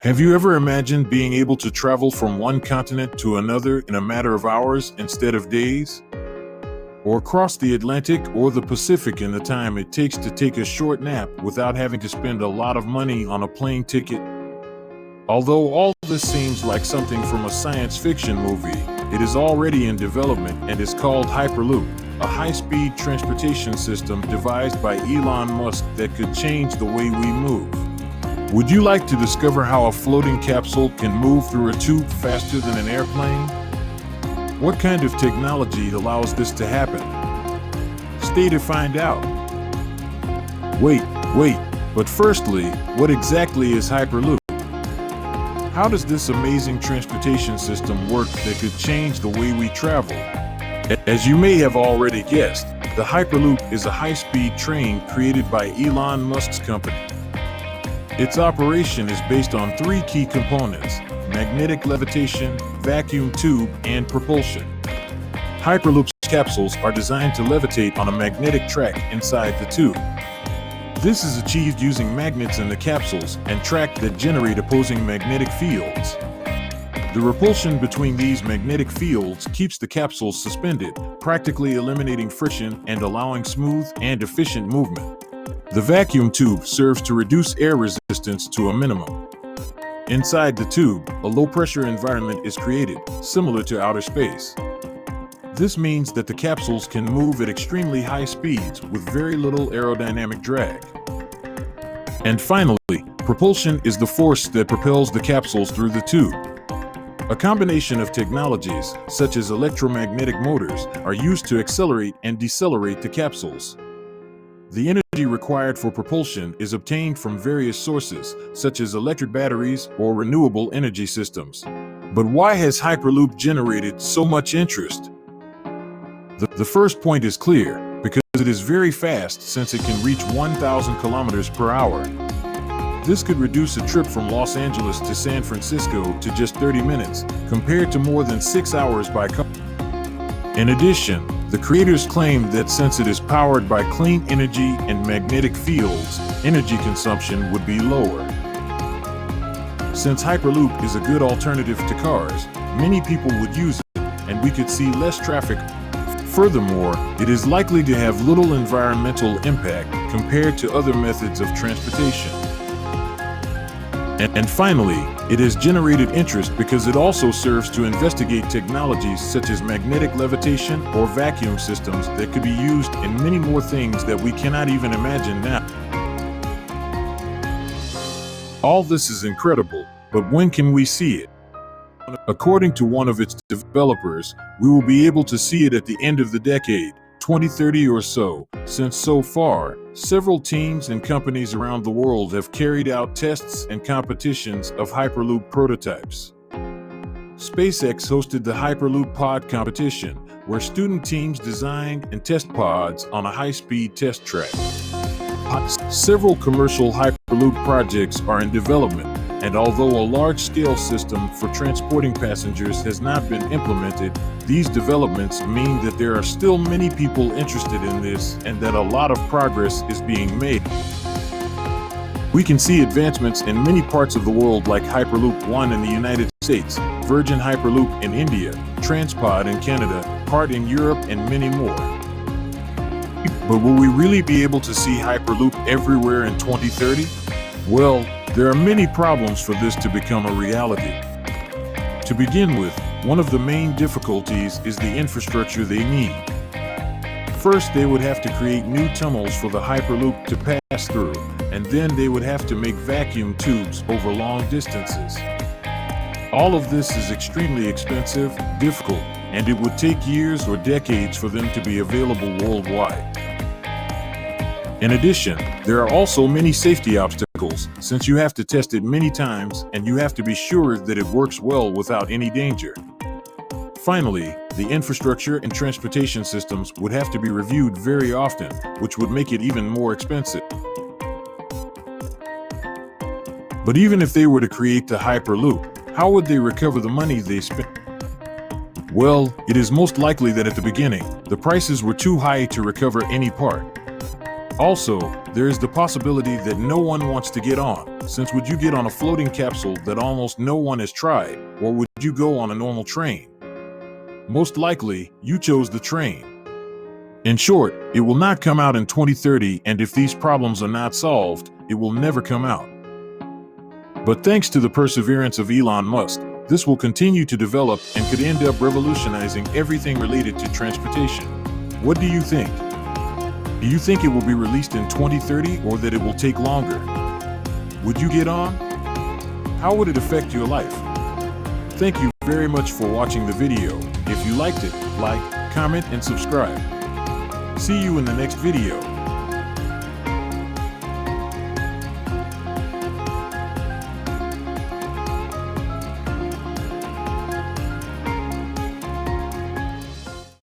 Have you ever imagined being able to travel from one continent to another in a matter of hours instead of days? Or cross the Atlantic or the Pacific in the time it takes to take a short nap without having to spend a lot of money on a plane ticket? Although all this seems like something from a science fiction movie, it is already in development and is called Hyperloop, a high-speed transportation system devised by Elon Musk that could change the way we move. Would you like to discover how a floating capsule can move through a tube faster than an airplane? What kind of technology allows this to happen? Stay to find out. Wait, but firstly, what exactly is Hyperloop? How does this amazing transportation system work that could change the way we travel? As you may have already guessed, the Hyperloop is a high-speed train created by Elon Musk's company. Its operation is based on three key components: magnetic levitation, vacuum tube, and propulsion. Hyperloop's capsules are designed to levitate on a magnetic track inside the tube. This is achieved using magnets in the capsules and track that generate opposing magnetic fields. The repulsion between these magnetic fields keeps the capsules suspended, practically eliminating friction and allowing smooth and efficient movement. The vacuum tube serves to reduce air resistance to a minimum. Inside the tube, a low-pressure environment is created, similar to outer space. This means that the capsules can move at extremely high speeds with very little aerodynamic drag. And finally, propulsion is the force that propels the capsules through the tube. A combination of technologies, such as electromagnetic motors, are used to accelerate and decelerate the capsules. The energy required for propulsion is obtained from various sources, such as electric batteries or renewable energy systems. But why has Hyperloop generated so much interest? The first point is clear, because it is very fast since it can reach 1,000 kilometers per hour. This could reduce a trip from Los Angeles to San Francisco to just 30 minutes, compared to more than 6 hours by car. In addition, the creators claim that since it is powered by clean energy and magnetic fields, energy consumption would be lower. Since Hyperloop is a good alternative to cars, many people would use it, and we could see less traffic. Furthermore, it is likely to have little environmental impact compared to other methods of transportation. And finally, it has generated interest because it also serves to investigate technologies such as magnetic levitation or vacuum systems that could be used in many more things that we cannot even imagine now. All this is incredible, but when can we see it? According to one of its developers, we will be able to see it at the end of the decade, 2030 or so, since so far, several teams and companies around the world have carried out tests and competitions of Hyperloop prototypes. SpaceX hosted the Hyperloop pod competition, where student teams designed and test pods on a high-speed test track. Several commercial Hyperloop projects are in development, and although a large-scale system for transporting passengers has not been implemented, these developments mean that there are still many people interested in this and that a lot of progress is being made. We can see advancements in many parts of the world like Hyperloop One in the United States, Virgin Hyperloop in India, Transpod in Canada, HART in Europe, and many more. But will we really be able to see Hyperloop everywhere in 2030? Well, there are many problems for this to become a reality. To begin with, one of the main difficulties is the infrastructure they need. First, they would have to create new tunnels for the Hyperloop to pass through, and then they would have to make vacuum tubes over long distances. All of this is extremely expensive, difficult, and it would take years or decades for them to be available worldwide. In addition, there are also many safety obstacles, since you have to test it many times and you have to be sure that it works well without any danger. Finally, the infrastructure and transportation systems would have to be reviewed very often, which would make it even more expensive. But even if they were to create the Hyperloop, how would they recover the money they spent? Well, it is most likely that at the beginning, the prices were too high to recover any part. Also, there is the possibility that no one wants to get on, since would you get on a floating capsule that almost no one has tried, or would you go on a normal train? Most likely, you chose the train. In short, it will not come out in 2030, and if these problems are not solved, it will never come out. But thanks to the perseverance of Elon Musk, this will continue to develop and could end up revolutionizing everything related to transportation. What do you think? Do you think it will be released in 2030 or that it will take longer? Would you get on? How would it affect your life? Thank you very much for watching the video. If you liked it, like, comment, and subscribe. See you in the next video.